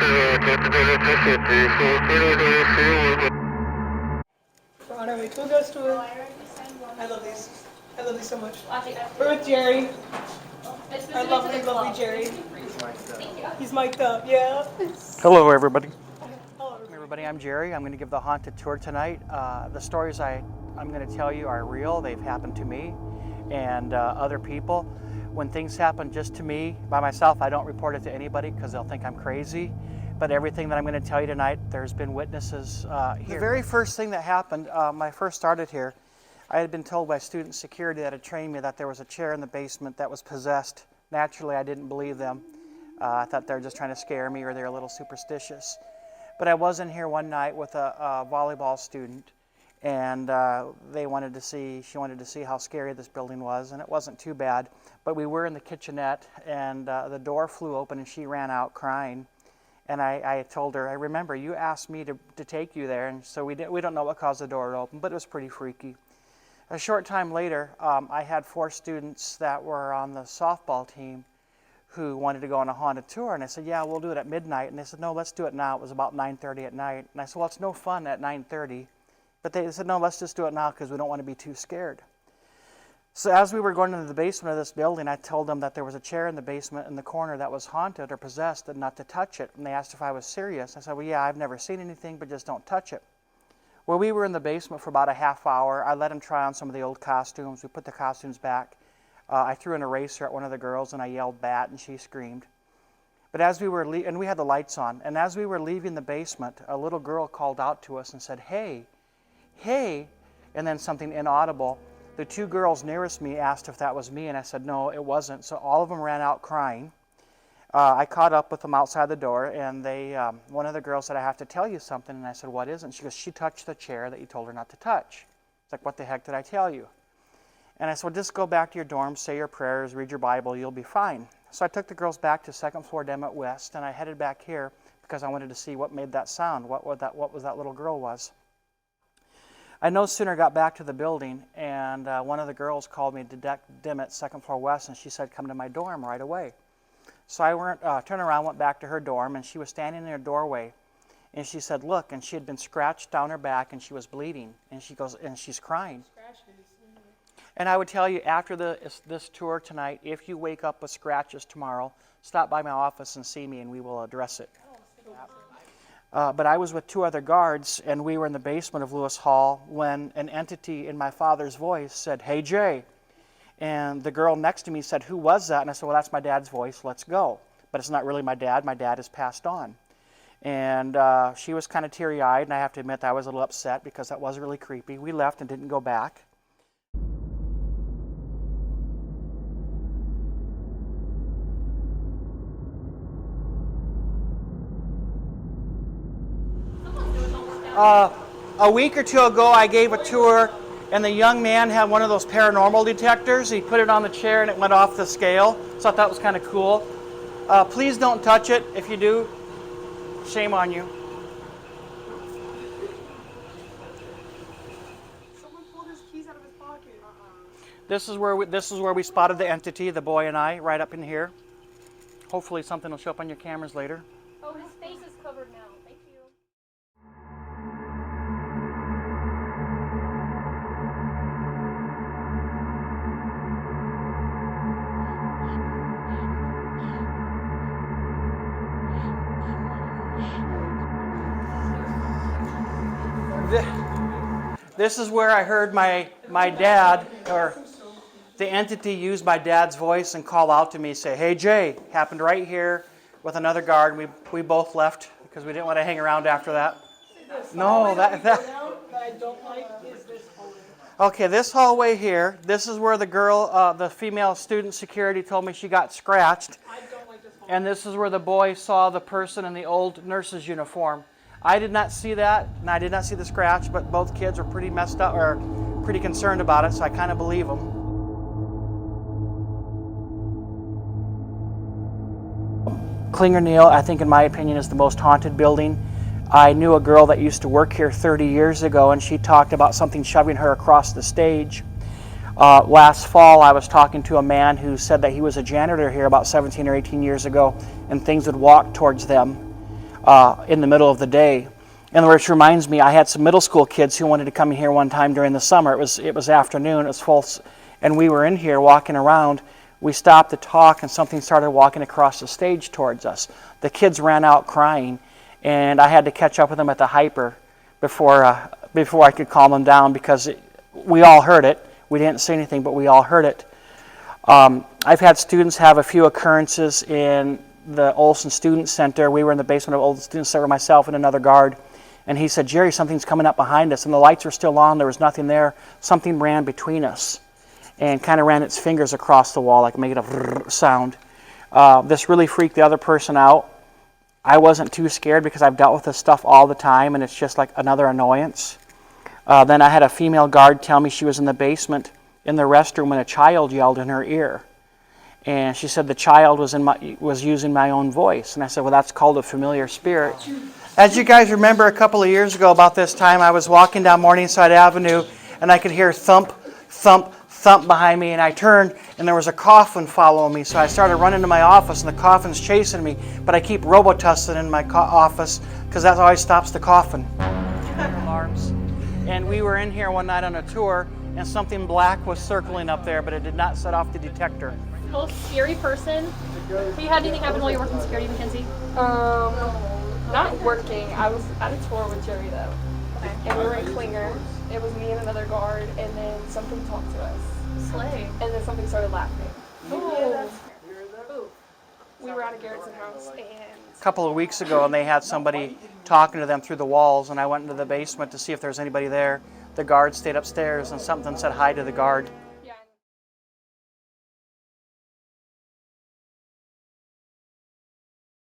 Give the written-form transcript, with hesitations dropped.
Ron, are we cool guys to it? I love these. I love these so much. We're with Jerry. Our lovely Jerry. He's mic'd up, yeah. Hello, everybody. Hello, Everybody, I'm Jerry. I'm going to give the haunted tour tonight. The stories I'm going to tell you are real. They've happened to me and other people. When things happen just to me, by myself, I don't report it to anybody because they'll think I'm crazy. But everything that I'm going to tell you tonight, there's been witnesses here. The very first thing that happened, when I first started here, I had been told by student security that had trained me that there was a chair in the basement that was possessed. Naturally, I didn't believe them. I thought they were just trying to scare me or they're a little superstitious. But I was in here one night with a volleyball student, and she wanted to see how scary this building was, and it wasn't too bad. But we were in the kitchenette, and the door flew open, and she ran out crying. And I told her, I remember you asked me to take you there, and so we don't know what caused the door to open, but it was pretty freaky. A short time later, I had 4 students that were on the softball team who wanted to go on a haunted tour, and I said, yeah, we'll do it at midnight. And they said, no, let's do it now. It was about 9:30 at night. And I said, well, it's no fun at 9:30. But they said, no, let's just do it now because we don't want to be too scared. So as we were going into the basement of this building, I told them that there was a chair in the basement in the corner that was haunted or possessed and not to touch it. And they asked if I was serious. I said, well, yeah, I've never seen anything, but just don't touch it. Well, we were in the basement for about a half hour. I let them try on some of the old costumes. We put the costumes back. I threw an eraser at one of the girls, and I yelled bat, and she screamed. But as we were and we had the lights on, and as we were leaving the basement, a little girl called out to us and said, hey, hey, and then something inaudible. The 2 girls nearest me asked if that was me, and I said, no, it wasn't. So all of them ran out crying. I caught up with them outside the door, and one of the girls said, I have to tell you something. And I said, what is it? And she goes, she touched the chair that you told her not to touch. It's like, what the heck did I tell you? And I said, well, just go back to your dorm, say your prayers, read your Bible, you'll be fine. So I took the girls back to 2nd floor Demet West, and I headed back here because I wanted to see what made that sound, what was that little girl was. I no sooner got back to the building, and one of the girls called me to Demet, 2nd floor West, and she said, come to my dorm right away. So I turned around, went back to her dorm, and she was standing in her doorway, and she said, look, and she had been scratched down her back, and she was bleeding, and she goes, and she's crying. And I would tell you, after this tour tonight, if you wake up with scratches tomorrow, stop by my office and see me, and we will address it. But I was with 2 other guards, and we were in the basement of Lewis Hall when an entity in my father's voice said, hey, Jay. And the girl next to me said, who was that? And I said, well, that's my dad's voice. Let's go. But it's not really my dad. My dad has passed on. And she was kind of teary-eyed, and I have to admit that I was a little upset because that was really creepy. We left and didn't go back. A week or 2 ago, I gave a tour, and the young man had one of those paranormal detectors. He put it on the chair, and it went off the scale. So I thought that was kind of cool. Please don't touch it. If you do, shame on you. Someone pulled his keys out of his pocket. This is where we spotted the entity, the boy and I, right up in here. Hopefully something will show up on your cameras later. Oh, his face is covered now. Thank you. This is where I heard my dad, or the entity, use my dad's voice and call out to me, say, hey, Jay. Happened right here with another guard. We both left because we didn't want to hang around after that. No, that I don't like is this hallway. Okay, this hallway here, this is where the girl, the female student security told me she got scratched. I don't like this hallway. And this is where the boy saw the person in the old nurse's uniform. I did not see that, and I did not see the scratch, but both kids were pretty messed up, or pretty concerned about it, so I kind of believe them. Klinger Neal, I think in my opinion, is the most haunted building. I knew a girl that used to work here 30 years ago, and she talked about something shoving her across the stage. Last fall, I was talking to a man who said that he was a janitor here about 17 or 18 years ago, and things would walk towards them. in the middle of the day. And which reminds me, I had some middle school kids who wanted to come in here one time during the summer. It was afternoon, it was full, and we were in here walking around. We stopped to talk, and something started walking across the stage towards us. The kids ran out crying, and I had to catch up with them at the hyper before I could calm them down, because we all heard it. We didn't say anything, but we all heard it. I've had students have a few occurrences in the Olson Student Center. We were in the basement of Olson Student Center, myself and another guard. And he said, Jerry, something's coming up behind us. And the lights were still on. There was nothing there. Something ran between us and kind of ran its fingers across the wall, like making a sound. This really freaked the other person out. I wasn't too scared because I've dealt with this stuff all the time, and it's just like another annoyance. Then I had a female guard tell me she was in the basement in the restroom when a child yelled in her ear. And she said the child was using my own voice. And I said, well, that's called a familiar spirit. As you guys remember, a couple of years ago about this time, I was walking down Morningside Avenue, and I could hear thump, thump, thump behind me, and I turned, and there was a coffin following me. So I started running to my office, and the coffin's chasing me, but I keep robotussing in my office, because that always stops the coffin. Alarms. And we were in here one night on a tour, and something black was circling up there, but it did not set off the detector. Most scary person. Have you had anything happen while you worked in security, Mackenzie? Not working. I was at a tour with Jerry though. Okay. And we were in Klinger. It was me and another guard, and then something talked to us. Slay. And then something started laughing. Ooh. We were at a Garrettson house, and A couple of weeks ago, and they had somebody talking to them through the walls, and I went into the basement to see if there was anybody there. The guard stayed upstairs, and something said hi to the guard.